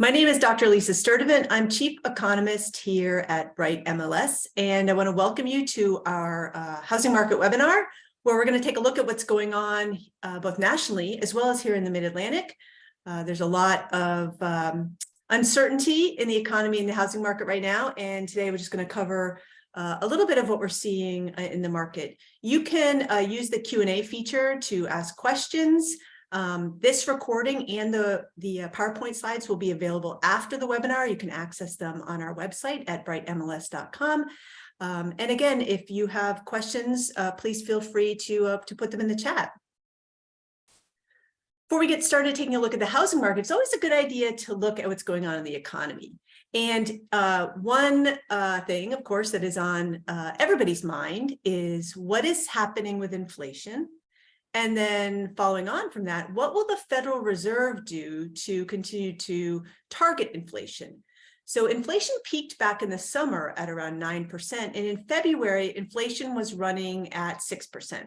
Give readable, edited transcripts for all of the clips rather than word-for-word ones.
My name is Dr. Lisa Sturtevant. I'm Chief Economist here at Bright MLS, and I want to welcome you to our housing market webinar, where we're going to take a look at what's going on both nationally as well as here in the Mid-Atlantic. There's a lot of uncertainty in the economy and the housing market right now, and today we're just going to cover a little bit of what we're seeing in the market. You can use the Q&A feature to ask questions. This recording and the PowerPoint slides will be available after the webinar. You can access them on our website at brightmls.com. And again, if you have questions, please feel free to put them in the chat. Before we get started taking a look at the housing market, it's always a good idea to look at what's going on in the economy. And one thing, of course, that is on everybody's mind is what is happening with inflation. And then following on from that, what will the Federal Reserve do to continue to target inflation? So inflation peaked back in the summer at around 9%. And in February, inflation was running at 6%.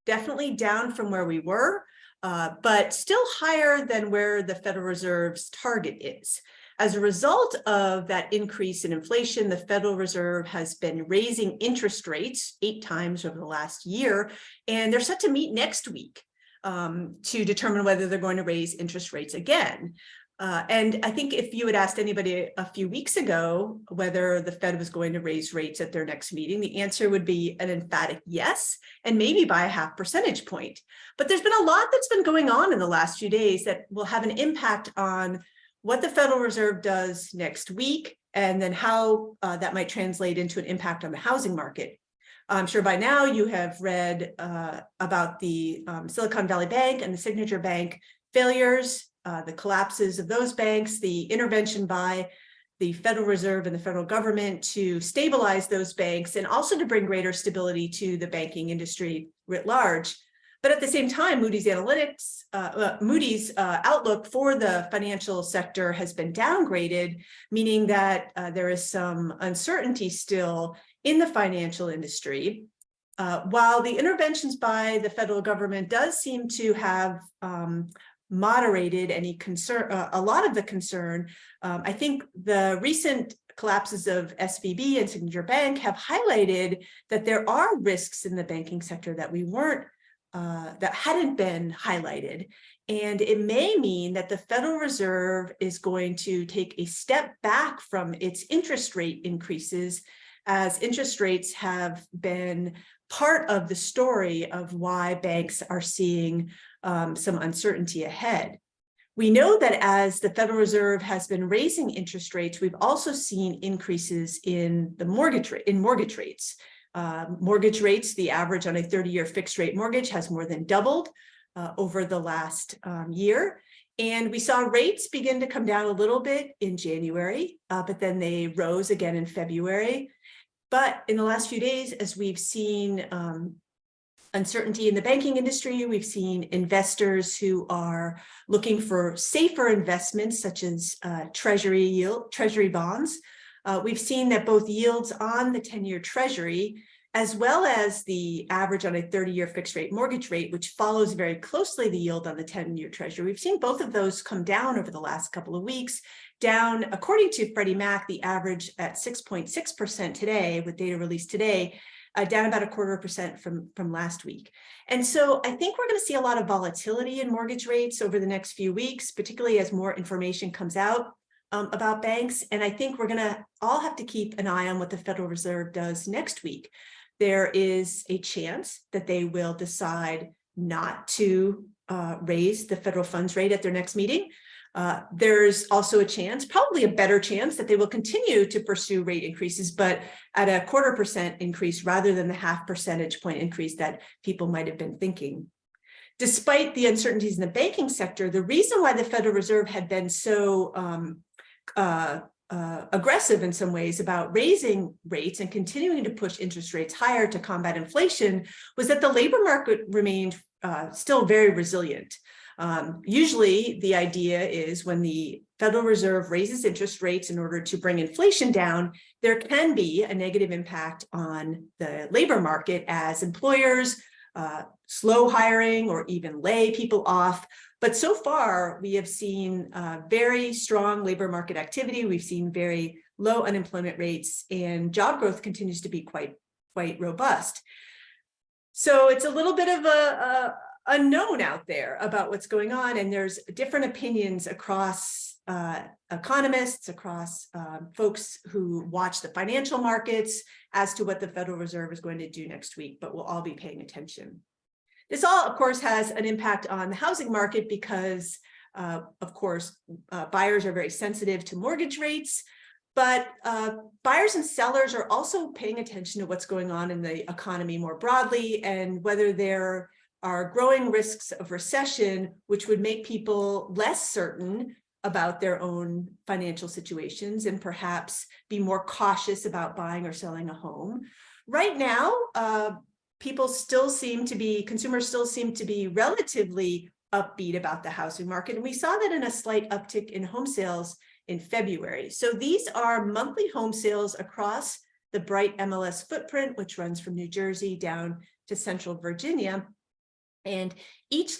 Definitely down from where we were, but still higher than where the Federal Reserve's target is. As a result of that increase in inflation, the Federal Reserve has been raising interest rates 8 times over the last year, and they're set to meet next week to determine whether they're going to raise interest rates again. And I think if you had asked anybody a few weeks ago whether the Fed was going to raise rates at their next meeting, the answer would be an emphatic yes, and maybe by a half percentage point. But there's been a lot that's been going on in the last few days that will have an impact on what the Federal Reserve does next week, and then how that might translate into an impact on the housing market. I'm sure by now you have read about the Silicon Valley Bank and the Signature Bank failures, the collapses of those banks, the intervention by the Federal Reserve and the federal government to stabilize those banks, and also to bring greater stability to the banking industry writ large. But at the same time, Moody's outlook for the financial sector has been downgraded, meaning that there is some uncertainty still in the financial industry. While the interventions by the federal government does seem to have moderated any concern, a lot of the concern, I think the recent collapses of SVB and Signature Bank have highlighted that there are risks in the banking sector that that hadn't been highlighted. And it may mean that the Federal Reserve is going to take a step back from its interest rate increases, as interest rates have been part of the story of why banks are seeing some uncertainty ahead. We know that as the Federal Reserve has been raising interest rates, we've also seen increases in the mortgage rates. Mortgage rates, the average on a 30-year fixed rate mortgage has more than doubled over the last year. And we saw rates begin to come down a little bit in January, but then they rose again in February. But in the last few days, as we've seen uncertainty in the banking industry, we've seen investors who are looking for safer investments, such as treasury bonds. We've seen that both yields on the 10-year Treasury, as well as the average on a 30-year fixed rate mortgage rate, which follows very closely the yield on the 10-year Treasury, we've seen both of those come down over the last couple of weeks, down, according to Freddie Mac, the average at 6.6% today, with data released today, down about 0.25% from last week. And so I think we're going to see a lot of volatility in mortgage rates over the next few weeks, particularly as more information comes out about banks. And I think we're going to all have to keep an eye on what the Federal Reserve does next week. There is a chance that they will decide not to raise the federal funds rate at their next meeting. There's also a chance, probably a better chance, that they will continue to pursue rate increases, but at a 0.25% increase rather than the half percentage point increase that people might have been thinking. Despite the uncertainties in the banking sector, the reason why the Federal Reserve had been so aggressive in some ways about raising rates and continuing to push interest rates higher to combat inflation was that the labor market remained still very resilient. Usually the idea is when the Federal Reserve raises interest rates in order to bring inflation down, there can be a negative impact on the labor market as employers slow hiring or even lay people off. But so far, we have seen very strong labor market activity. We've seen very low unemployment rates, and job growth continues to be quite robust. So it's a little bit of a unknown out there about what's going on, and there's different opinions across economists, across folks who watch the financial markets as to what the Federal Reserve is going to do next week, but we'll all be paying attention. This all, of course, has an impact on the housing market because, of course, buyers are very sensitive to mortgage rates, but buyers and sellers are also paying attention to what's going on in the economy more broadly and whether there are growing risks of recession, which would make people less certain about their own financial situations and perhaps be more cautious about buying or selling a home. Right now, consumers still seem to be relatively upbeat about the housing market. And we saw that in a slight uptick in home sales in February. So these are monthly home sales across the Bright MLS footprint, which runs from New Jersey down to Central Virginia. And each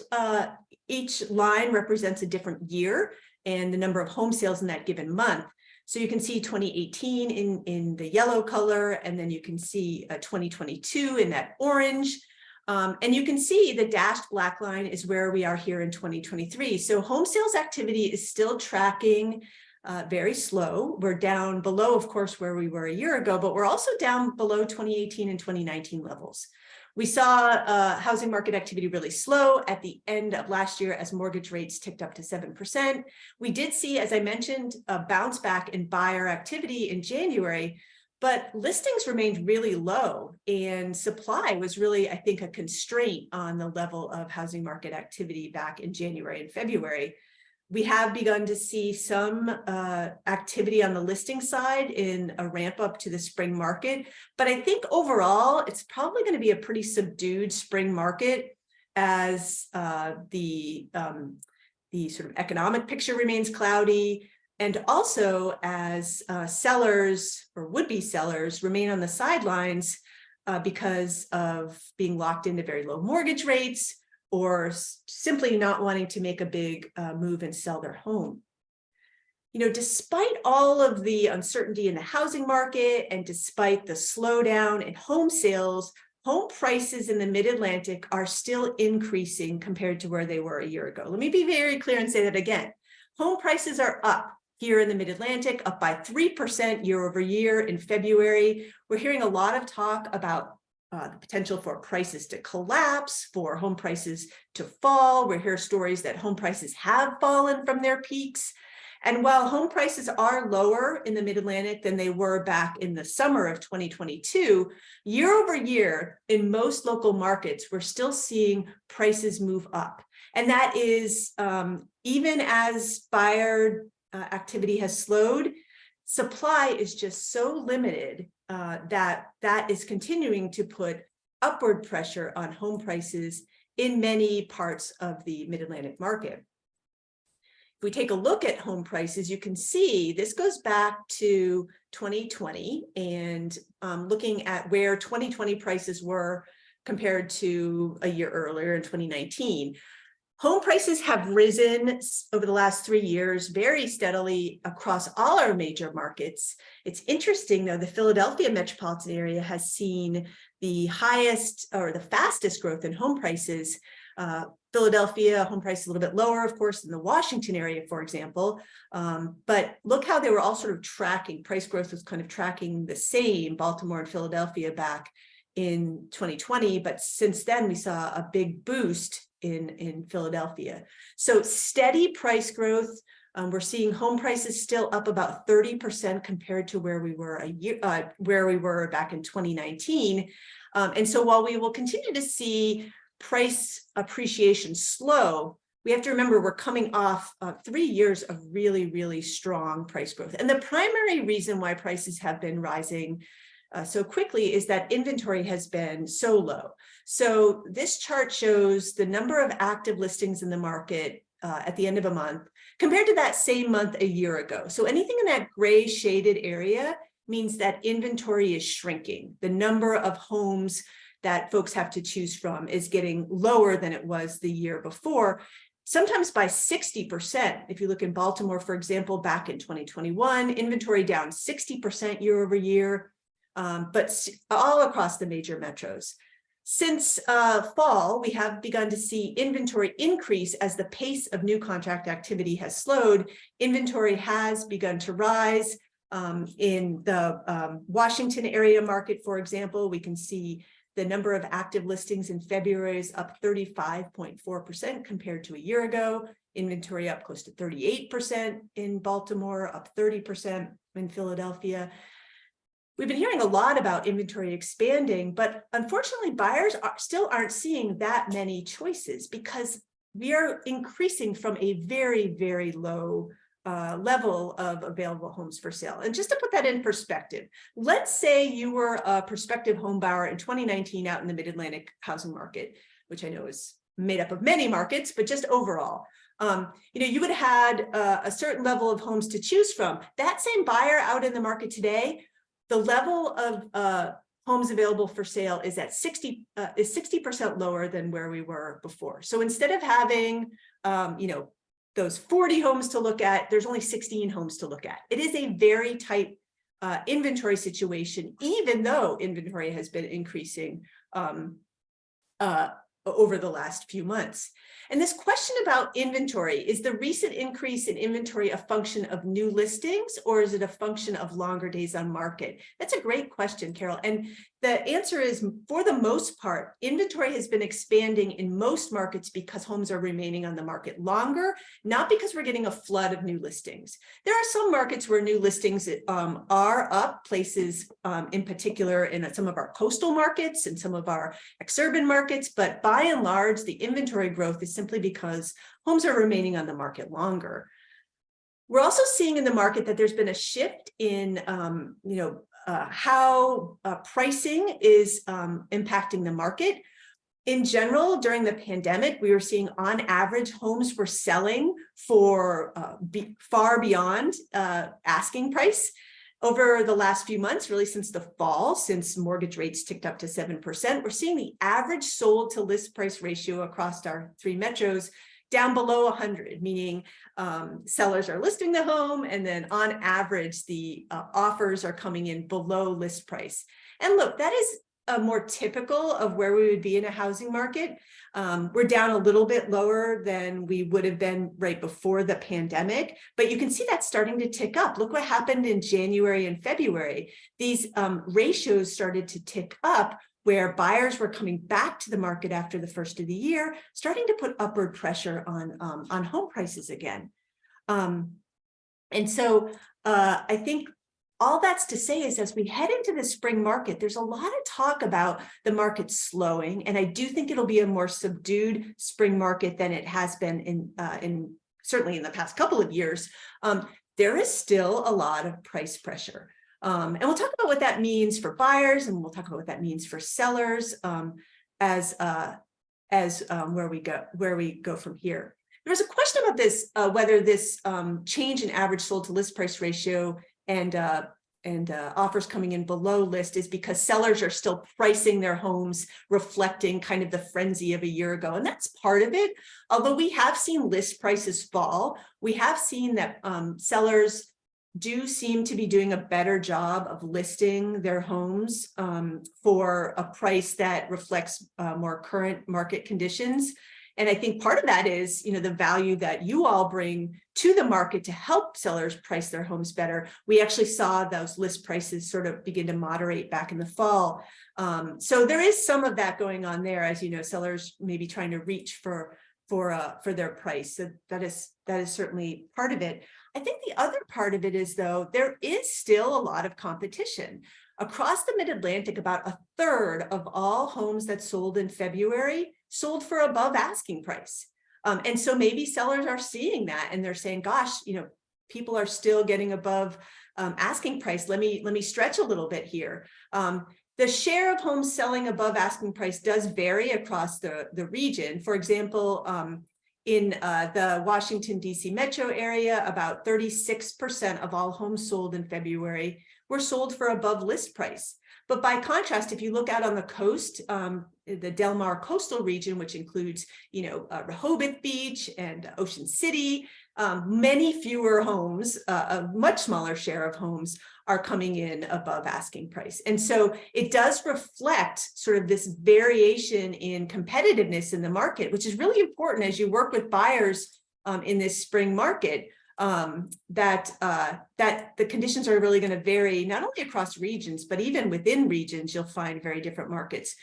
line represents a different year and the number of home sales in that given month. So you can see 2018 in the yellow color, and then you can see 2022 in that orange. And you can see the dashed black line is where we are here in 2023. So home sales activity is still tracking very slow. We're down below, of course, where we were a year ago, but we're also down below 2018 and 2019 levels. We saw housing market activity really slow at the end of last year as mortgage rates ticked up to 7%. We did see, as I mentioned, a bounce back in buyer activity in January, but listings remained really low and supply was really, I think, a constraint on the level of housing market activity back in January and February. We have begun to see some activity on the listing side in a ramp up to the spring market. But I think overall, it's probably going to be a pretty subdued spring market as the sort of economic picture remains cloudy. And also as sellers or would-be sellers remain on the sidelines because of being locked into very low mortgage rates, or simply not wanting to make a big move and sell their home. You know, despite all of the uncertainty in the housing market and despite the slowdown in home sales, home prices in the Mid-Atlantic are still increasing compared to where they were a year ago. Let me be very clear and say that again. Home prices are up here in the Mid-Atlantic, up by 3% year over year in February. We're hearing a lot of talk about the potential for prices to collapse, for home prices to fall. We hear stories that home prices have fallen from their peaks. And while home prices are lower in the Mid-Atlantic than they were back in the summer of 2022, year over year in most local markets, we're still seeing prices move up. And that is even as buyer activity has slowed, supply is just so limited that is continuing to put upward pressure on home prices in many parts of the Mid-Atlantic market. If we take a look at home prices, you can see this goes back to 2020 and looking at where 2020 prices were compared to a year earlier in 2019. Home prices have risen over the last 3 years very steadily across all our major markets. It's interesting, though, the Philadelphia metropolitan area has seen the highest or the fastest growth in home prices. Philadelphia home price is a little bit lower, of course, than the Washington area, for example. But look how they were all sort of tracking. Price growth was kind of tracking the same, Baltimore and Philadelphia back in 2020. But since then, we saw a big boost in Philadelphia. So steady price growth. We're seeing home prices still up about 30% compared to where we were back in 2019. And so while we will continue to see price appreciation slow, we have to remember we're coming off 3 years of really, really strong price growth. And the primary reason why prices have been rising so quickly is that inventory has been so low. So this chart shows the number of active listings in the market at the end of a month compared to that same month a year ago. So anything in that gray shaded area means that inventory is shrinking. The number of homes that folks have to choose from is getting lower than it was the year before. sometimes by 60%. If you look in Baltimore, for example, back in 2021, inventory down 60% year over year, but all across the major metros. Since fall, we have begun to see inventory increase as the pace of new contract activity has slowed. Inventory has begun to rise. In the Washington area market, for example, we can see the number of active listings in February is up 35.4% compared to a year ago. Inventory up close to 38% in Baltimore, up 30% in Philadelphia. We've been hearing a lot about inventory expanding, but unfortunately, buyers still aren't seeing that many choices because we are increasing from a very, very low level of available homes for sale. And just to put that in perspective, let's say you were a prospective home buyer in 2019 out in the Mid-Atlantic housing market, which I know is made up of many markets, but just overall. You would have had a certain level of homes to choose from. That same buyer out in the market today, the level of homes available for sale is at 60% lower than where we were before. So instead of having, those 40 homes to look at, there's only 16 homes to look at. It is a very tight inventory situation, even though inventory has been increasing over the last few months. And this question about inventory, is the recent increase in inventory a function of new listings, or is it a function of longer days on market? That's a great question, Carol. And the answer is, for the most part, inventory has been expanding in most markets because homes are remaining on the market longer, not because we're getting a flood of new listings. There are some markets where new listings are up, places in particular in some of our coastal markets and some of our exurban markets, but by and large, the inventory growth is simply because homes are remaining on the market longer. We're also seeing in the market that there's been a shift in how pricing is impacting the market. In general, during the pandemic, we were seeing on average homes were selling for far beyond asking price. Over the last few months, really since the fall, since mortgage rates ticked up to 7%, we're seeing the average sold to list price ratio across our 3 metros down below 100, meaning sellers are listing the home, and then on average, the offers are coming in below list price. And look, that is more typical of where we would be in a housing market. We're down a little bit lower than we would have been right before the pandemic, but you can see that starting to tick up. Look what happened in January and February. These ratios started to tick up, where buyers were coming back to the market after the first of the year, starting to put upward pressure on home prices again. And so I think all that's to say is, as we head into the spring market, there's a lot of talk about the market slowing, and I do think it'll be a more subdued spring market than it has been in certainly in the past couple of years. There is still a lot of price pressure. And we'll talk about what that means for buyers, and we'll talk about what that means for sellers as where we go from here. There was a question about this, whether this change in average sold to list price ratio and offers coming in below list is because sellers are still pricing their homes reflecting kind of the frenzy of a year ago. And that's part of it. Although we have seen list prices fall, we have seen that sellers do seem to be doing a better job of listing their homes for a price that reflects more current market conditions. And I think part of that is, the value that you all bring to the market to help sellers price their homes better. We actually saw those list prices sort of begin to moderate back in the fall. So there is some of that going on there, as you know, sellers may be trying to reach for their price. So that is certainly part of it. I think the other part of it is, though, there is still a lot of competition. Across the Mid-Atlantic, about a third of all homes that sold in February sold for above asking price. And so maybe sellers are seeing that and they're saying, gosh, people are still getting above asking price. Let me stretch a little bit here. The share of homes selling above asking price does vary across the region. For example, In the Washington, D.C. metro area, about 36% of all homes sold in February were sold for above list price. But by contrast, if you look out on the coast, the Del Mar coastal region, which includes, Rehoboth Beach and Ocean City, many fewer homes, a much smaller share of homes are coming in above asking price. And so it does reflect sort of this variation in competitiveness in the market, which is really important as you work with buyers in this spring market, that the conditions are really going to vary not only across regions, but even within regions, you'll find very different markets.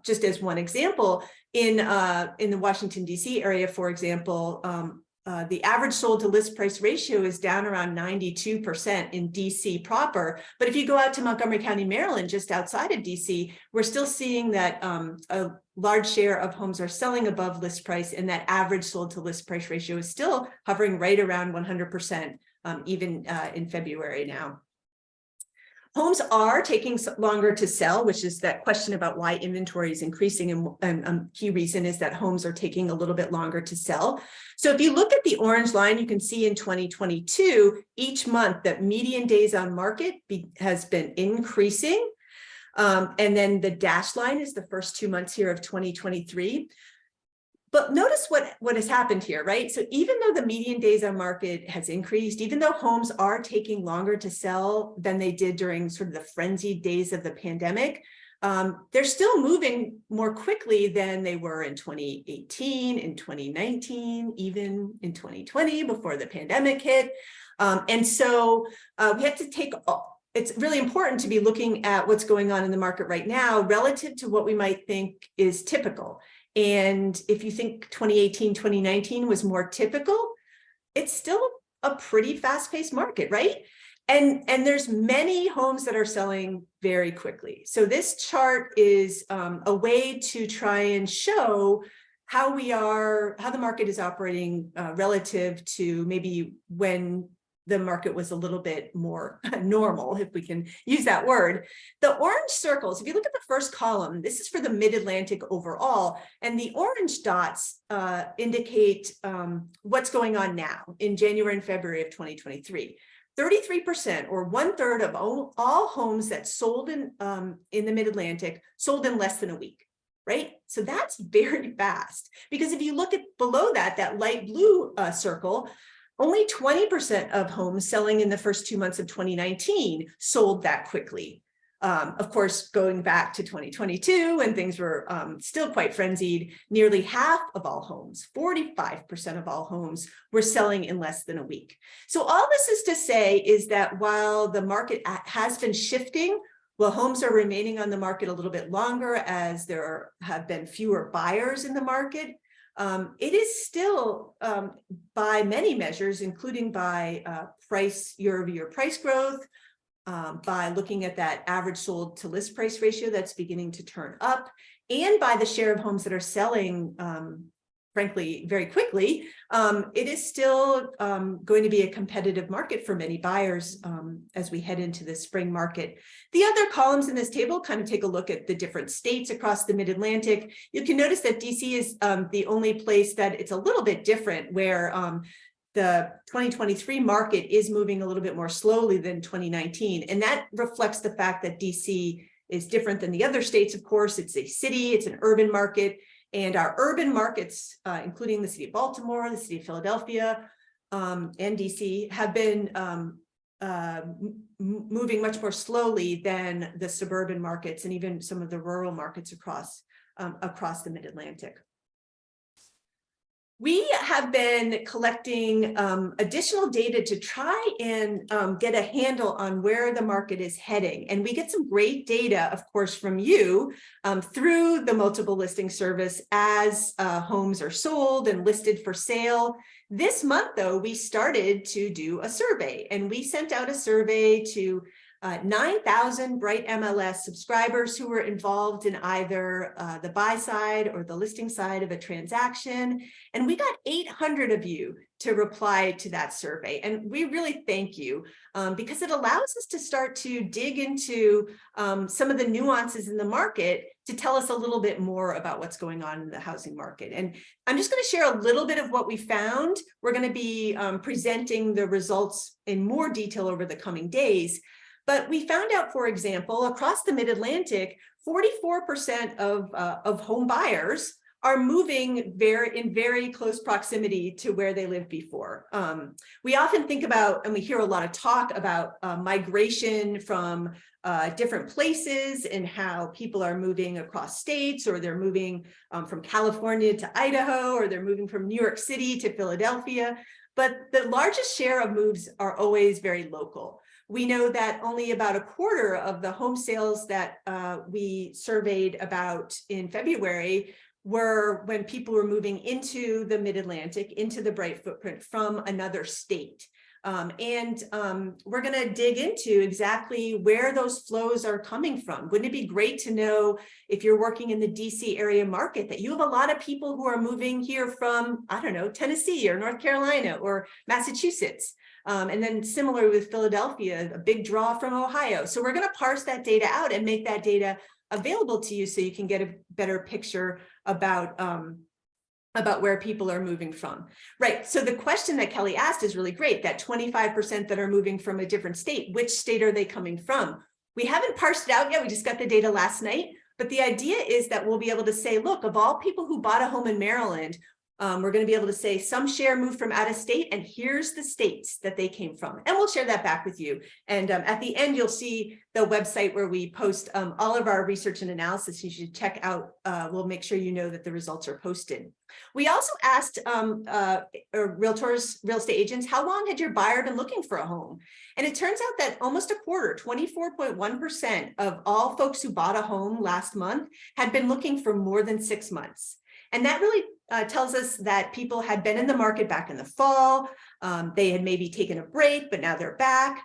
Just as one example, in the Washington, D.C. area, for example, the average sold to list price ratio is down around 92% in DC proper. But if you go out to Montgomery County, Maryland, just outside of DC, we're still seeing that a large share of homes are selling above list price, and that average sold to list price ratio is still hovering right around 100%, even in February now. Homes are taking longer to sell, which is that question about why inventory is increasing. And a key reason is that homes are taking a little bit longer to sell. So if you look at the orange line, you can see in 2022, each month that median days on market has been increasing. And then the dashed line is the first 2 months here of 2023. But notice what has happened here, right? So even though the median days on market has increased, even though homes are taking longer to sell than they did during sort of the frenzied days of the pandemic, they're still moving more quickly than they were in 2018, in 2019, even in 2020 before the pandemic hit. And so we have to it's really important to be looking at what's going on in the market right now relative to what we might think is typical. And if you think 2018, 2019 was more typical, it's still a pretty fast-paced market, right? And there's many homes that are selling very quickly. So this chart is a way to try and show how the market is operating relative to maybe when the market was a little bit more normal, if we can use that word. The orange circles, if you look at the first column, this is for the mid-Atlantic overall, and the orange dots indicate what's going on now in January and February of 2023. 33%, or 1/3 of all homes that sold in the mid-Atlantic sold in less than a week, right? So that's very fast, because if you look at below that light blue circle, only 20% of homes selling in the first 2 months of 2019 sold that quickly. Of course, going back to 2022, when things were still quite frenzied, nearly half of all homes, 45% of all homes, were selling in less than a week. So all this is to say is that while the market has been shifting, while homes are remaining on the market a little bit longer as there have been fewer buyers in the market, it is still, by many measures, including by year-over-year price growth, by looking at that average sold to list price ratio that's beginning to turn up, and by the share of homes that are selling, frankly, very quickly, it is still going to be a competitive market for many buyers as we head into the spring market. The other columns in this table kind of take a look at the different states across the mid-Atlantic. You can notice that DC is the only place that it's a little bit different, where the 2023 market is moving a little bit more slowly than 2019. And that reflects the fact that DC is different than the other states. Of course, it's a city, it's an urban market. And our urban markets, including the city of Baltimore, the city of Philadelphia, and DC, have been moving much more slowly than the suburban markets and even some of the rural markets across the Mid-Atlantic. We have been collecting additional data to try and get a handle on where the market is heading. And we get some great data, of course, from you through the multiple listing service as homes are sold and listed for sale. This month, though, we started to do a survey, and we sent out a survey to 9,000 Bright MLS subscribers who were involved in either the buy side or the listing side of a transaction. And we got 800 of you to reply to that survey. And we really thank you because it allows us to start to dig into some of the nuances in the market to tell us a little bit more about what's going on in the housing market. And I'm just going to share a little bit of what we found. We're going to be presenting the results in more detail over the coming days. But we found out, for example, across the Mid-Atlantic, 44% of home buyers are moving in very close proximity to where they lived before. We often think about, and we hear a lot of talk about migration from different places and how people are moving across states, or they're moving from California to Idaho, or they're moving from New York City to Philadelphia. But the largest share of moves are always very local. We know that only about a quarter of the home sales that we surveyed about in February were when people were moving into the Mid-Atlantic, into the Bright footprint from another state. We're going to dig into exactly where those flows are coming from. Wouldn't it be great to know, if you're working in the DC area market, that you have a lot of people who are moving here from, I don't know, Tennessee or North Carolina or Massachusetts. And then similar with Philadelphia, a big draw from Ohio. So we're going to parse that data out and make that data available to you so you can get a better picture about where people are moving from. Right. So the question that Kelly asked is really great, that 25% that are moving from a different state, which state are they coming from? We haven't parsed it out yet. We just got the data last night. But the idea is that we'll be able to say, look, of all people who bought a home in Maryland, we're going to be able to say some share moved from out of state, and here's the states that they came from. And we'll share that back with you. And at the end, you'll see the website where we post all of our research and analysis. You should check out. We'll make sure you know that the results are posted. We also asked realtors, real estate agents, how long had your buyer been looking for a home? And it turns out that almost a quarter, 24.1% of all folks who bought a home last month had been looking for more than 6 months. And that really tells us that people had been in the market back in the fall. They had maybe taken a break, but now they're back.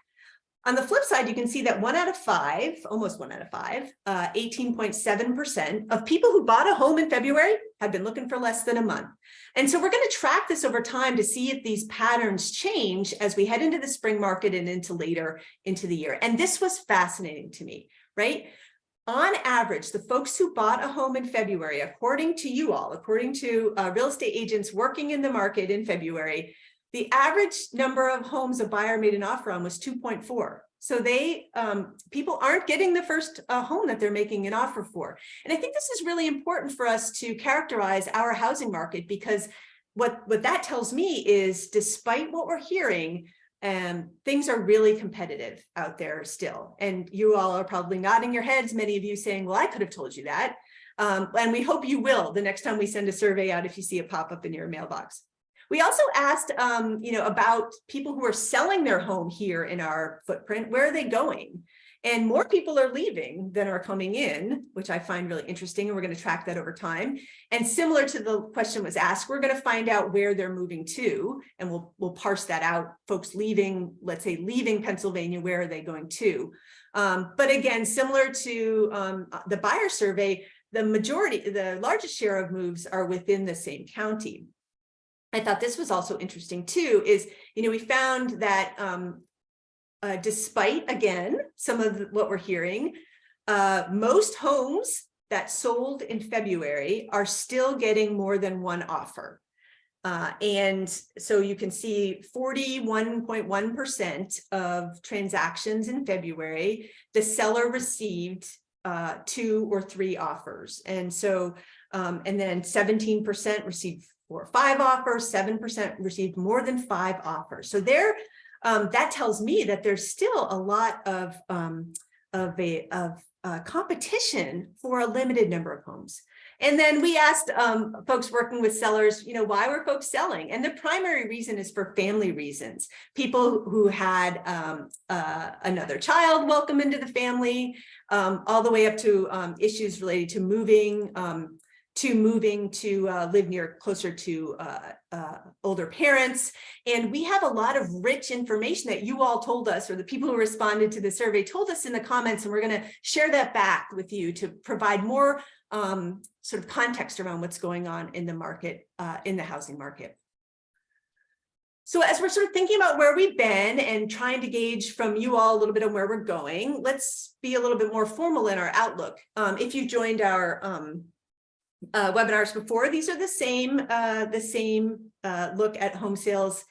On the flip side, you can see that 1 out of 5, almost 1 out of 5, 18.7% of people who bought a home in February had been looking for less than a month. And so we're going to track this over time to see if these patterns change as we head into the spring market and into later into the year. And this was fascinating to me, right? On average, the folks who bought a home in February, according to you all, according to real estate agents working in the market in February, the average number of homes a buyer made an offer on was 2.4. So people aren't getting the first home that they're making an offer for. And I think this is really important for us to characterize our housing market, because what that tells me is, despite what we're hearing, things are really competitive out there still. And you all are probably nodding your heads, many of you saying, well, I could have told you that. And we hope you will the next time we send a survey out, if you see it pop up in your mailbox. We also asked, about people who are selling their home here in our footprint. Where are they going? And more people are leaving than are coming in, which I find really interesting. And we're going to track that over time. And similar to the question was asked, we're going to find out where they're moving to, and we'll parse that out. Folks leaving, let's say leaving Pennsylvania, where are they going to? But again, similar to the buyer survey, the largest share of moves are within the same county. I thought this was also interesting too, is, we found that despite, again, some of what we're hearing, most homes that sold in February are still getting more than one offer. And so you can see 41.1% of transactions in February, the seller received 2 or 3 offers. And so, and then 17% received 4 or 5 offers, 7% received more than 5 offers. So that tells me that there's still a lot of competition for a limited number of homes. And then we asked folks working with sellers, why were folks selling? And the primary reason is for family reasons. People who had another child welcome into the family, all the way up to issues related to moving, to moving to live closer to older parents. And we have a lot of rich information that you all told us, or the people who responded to the survey told us in the comments, and we're going to share that back with you to provide more sort of context around what's going on in the market, in the housing market. So as we're sort of thinking about where we've been and trying to gauge from you all a little bit on where we're going, let's be a little bit more formal in our outlook. If you joined our webinars before, these are the same look at home sales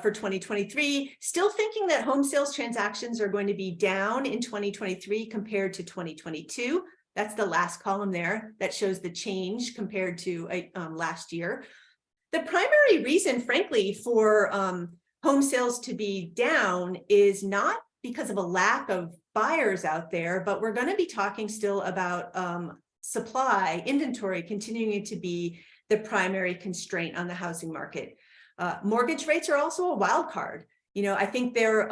for 2023. Still thinking that home sales transactions are going to be down in 2023 compared to 2022. That's the last column there that shows the change compared to last year. The primary reason, frankly, for home sales to be down is not because of a lack of buyers out there, but we're going to be talking still about supply, inventory continuing to be the primary constraint on the housing market. Mortgage rates are also a wild card. You know, I think there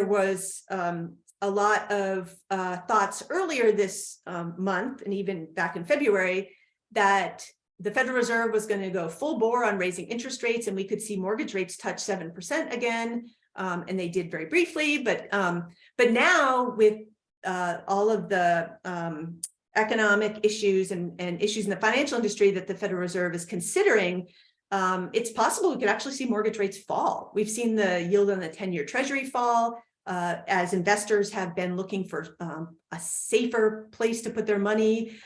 was a lot of thoughts earlier this month, and even back in February, that the Federal Reserve was going to go full bore on raising interest rates, and we could see mortgage rates touch 7% again, and they did very briefly. But now with all of the economic issues and issues in the financial industry that the Federal Reserve is considering, it's possible we could actually see mortgage rates fall. We've seen the yield on the 10-year Treasury fall as investors have been looking for a safer place to put their money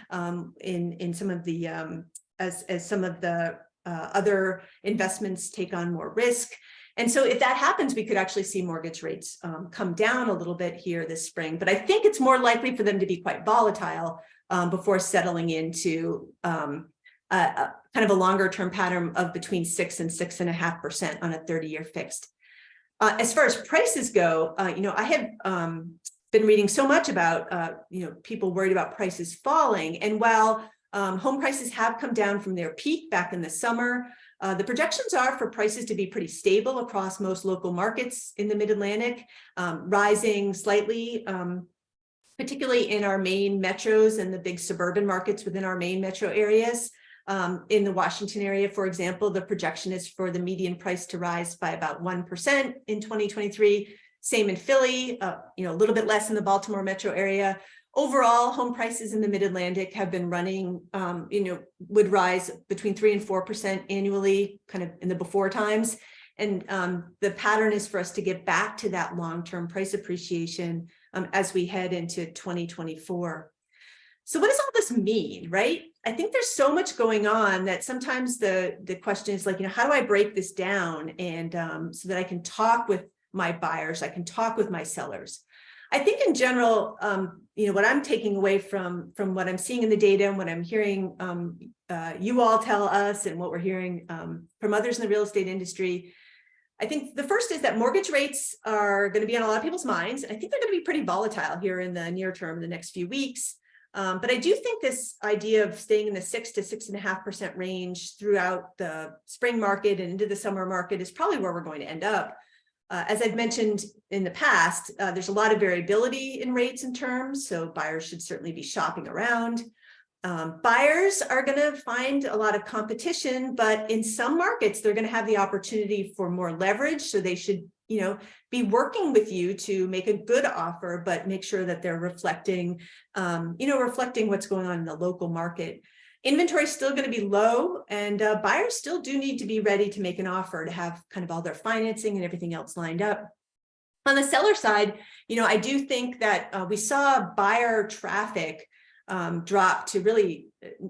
in some of the as some of the other investments take on more risk. And so if that happens, we could actually see mortgage rates come down a little bit here this spring. But I think it's more likely for them to be quite volatile before settling into kind of a longer term pattern of between 6 and 6.5% on a 30-year fixed. As far as prices go, you know, I have been reading so much about, you know, people worried about prices falling. And while home prices have come down from their peak back in the summer, the projections are for prices to be pretty stable across most local markets in the Mid-Atlantic, rising slightly, particularly in our main metros and the big suburban markets within our main metro areas. In the Washington area, for example, the projection is for the median price to rise by about 1% in 2023. Same in Philly, you know, a little bit less in the Baltimore metro area. Overall, home prices in the Mid-Atlantic have been running, you know, would rise between 3 and 4% annually, kind of in the before times. And the pattern is for us to get back to that long-term price appreciation as we head into 2024. So what does all this mean, right? I think there's so much going on that sometimes the question is like, you know, how do I break this down and so that I can talk with my buyers, I can talk with my sellers. I think in general, you know, what I'm taking away from what I'm seeing in the data and what I'm hearing you all tell us and what we're hearing from others in the real estate industry, I think the first is that mortgage rates are going to be on a lot of people's minds. And I think they're going to be pretty volatile here in the near term, the next few weeks. But I do think this idea of staying in the 6 to 6.5% range throughout the spring market and into the summer market is probably where we're going to end up. As I've mentioned in the past, there's a lot of variability in rates and terms, so buyers should certainly be shopping around. Buyers are going to find a lot of competition, but in some markets, they're going to have the opportunity for more leverage. So they should, you know, be working with you to make a good offer, but make sure that they're reflecting, you know, reflecting what's going on in the local market. Inventory is still going to be low, and buyers still do need to be ready to make an offer to have kind of all their financing and everything else lined up. On the seller side, you know, I do think that we saw buyer traffic drop to really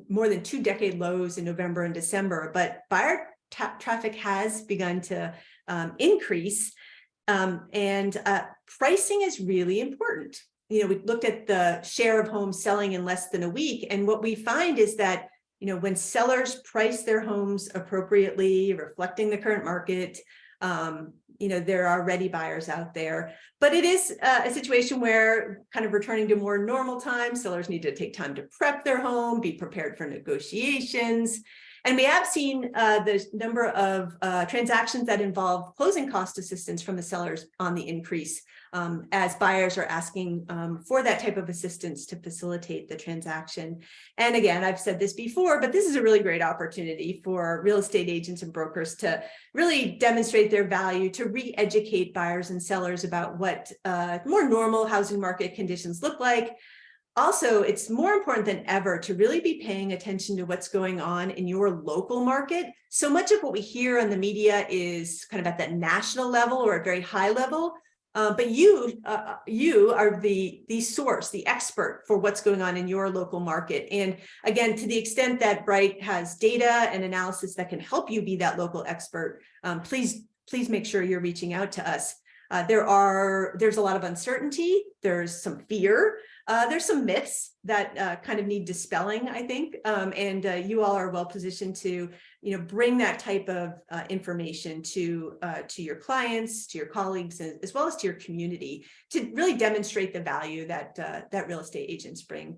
more than 2-decade lows in November and December, but buyer traffic has begun to increase, and pricing is really important. You know, we looked at the share of homes selling in less than a week, and what we find is that, you know, when sellers price their homes appropriately, reflecting the current market, you know, there are ready buyers out there. But it is a situation where, kind of returning to more normal times, sellers need to take time to prep their home, be prepared for negotiations. And we have seen the number of transactions that involve closing cost assistance from the sellers on the increase, as buyers are asking for that type of assistance to facilitate the transaction. And again, I've said this before, but this is a really great opportunity for real estate agents and brokers to really demonstrate their value, to re-educate buyers and sellers about what more normal housing market conditions look like. Also, it's more important than ever to really be paying attention to what's going on in your local market. So much of what we hear on the media is kind of at that national level or a very high level. But you are the source, the expert for what's going on in your local market. And again, to the extent that Bright has data and analysis that can help you be that local expert, please make sure you're reaching out to us. There's a lot of uncertainty. There's some fear. There's some myths that kind of need dispelling, I think, and you all are well positioned to, bring that type of information to your clients, to your colleagues, as well as to your community, to really demonstrate the value that that real estate agents bring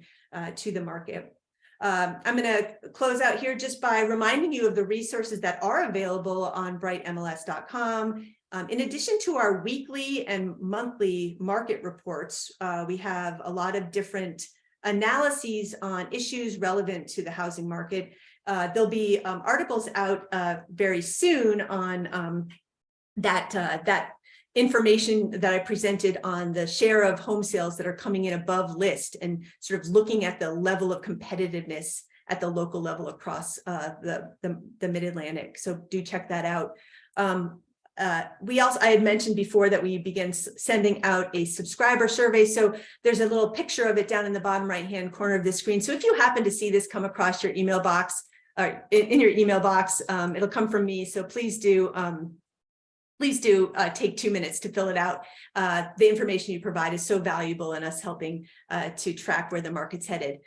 to the market. I'm going to close out here just by reminding you of the resources that are available on brightmls.com. In addition to our weekly and monthly market reports, we have a lot of different analyses on issues relevant to the housing market. There'll be articles out very soon on that information that I presented on the share of home sales that are coming in above list, and sort of looking at the level of competitiveness at the local level across the Mid-Atlantic. So do check that out. I had mentioned before that we begin sending out a subscriber survey. So there's a little picture of it down in the bottom right-hand corner of the screen. So if you happen to see this come across your email box, in your email box, it'll come from me. So please do take 2 minutes to fill it out. The information you provide is so valuable in us helping to track where the market's headed.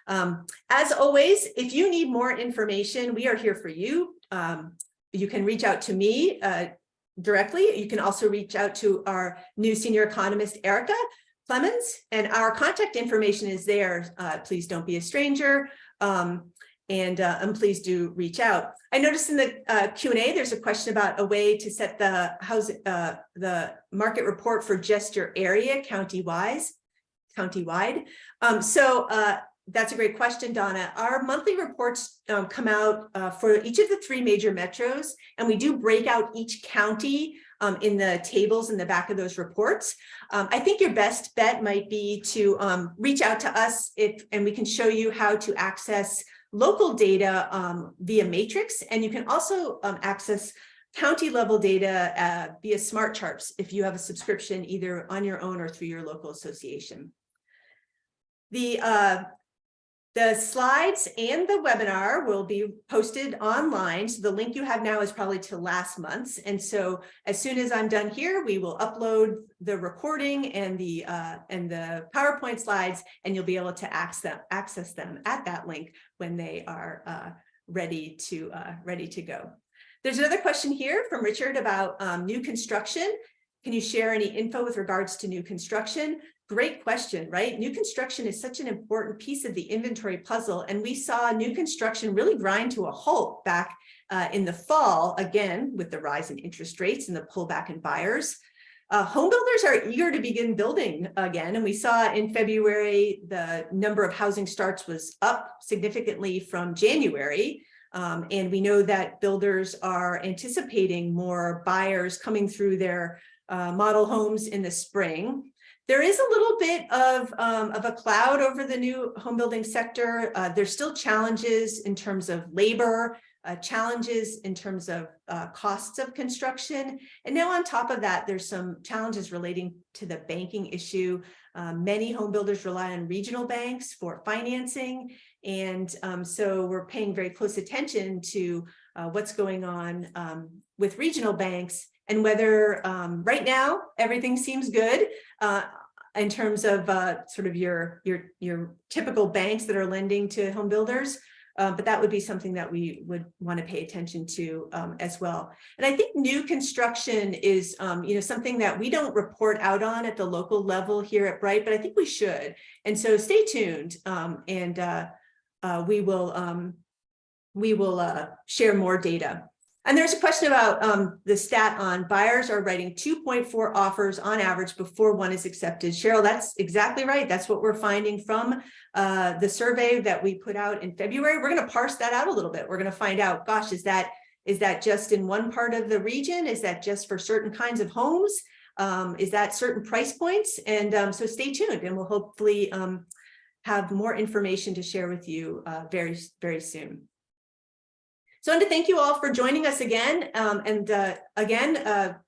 As always, if you need more information, we are here for you. You can reach out to me directly. You can also reach out to our new senior economist, Erica Clemens, and our contact information is there. Please don't be a stranger, and please do reach out. I noticed in the Q&A, there's a question about a way to set the market report for just your area countywide. That's a great question, Donna. Our monthly reports come out for each of the 3 major metros, and we do break out each county in the tables in the back of those reports. I think your best bet might be to reach out to us and we can show you how to access local data via Matrix, and you can also access county level data via Smart Charts if you have a subscription either on your own or through your local association. The slides and the webinar will be posted online. So the link you have now is probably to last month's. And so as soon as I'm done here, we will upload the recording and the PowerPoint slides, and you'll be able to access them at that link when they are ready to go. There's another question here from Richard about new construction. Can you share any info with regards to new construction? Great question, right? New construction is such an important piece of the inventory puzzle, and we saw new construction really grind to a halt back in the fall, again, with the rise in interest rates and the pullback in buyers. Home builders are eager to begin building again, and we saw in February the number of housing starts was up significantly from January. And we know that builders are anticipating more buyers coming through their model homes in the spring. There is a little bit of a cloud over the new home building sector. There's still challenges in terms of labor, challenges in terms of costs of construction. And now on top of that, there's some challenges relating to the banking issue. Many home builders rely on regional banks for financing. And so we're paying very close attention to what's going on with regional banks, and whether right now everything seems good in terms of sort of your typical banks that are lending to home builders. But that would be something that we would want to pay attention to as well. And I think new construction is something that we don't report out on at the local level here at Bright, but I think we should. And so stay tuned, and we will we will share more data. And there's a question about the stat on buyers are writing 2.4 offers on average before one is accepted. Cheryl, that's exactly right. That's what we're finding from the survey that we put out in February. We're going to parse that out a little bit. We're going to find out, gosh, is that just in one part of the region? Is that just for certain kinds of homes? Is that certain price points? And so stay tuned, and we'll hopefully have more information to share with you very, very soon. So I want to thank you all for joining us again.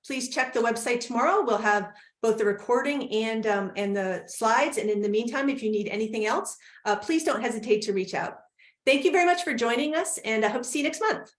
Please check the website tomorrow. We'll have both the recording and the slides. And in the meantime, if you need anything else, please don't hesitate to reach out. Thank you very much for joining us, and I hope to see you next month.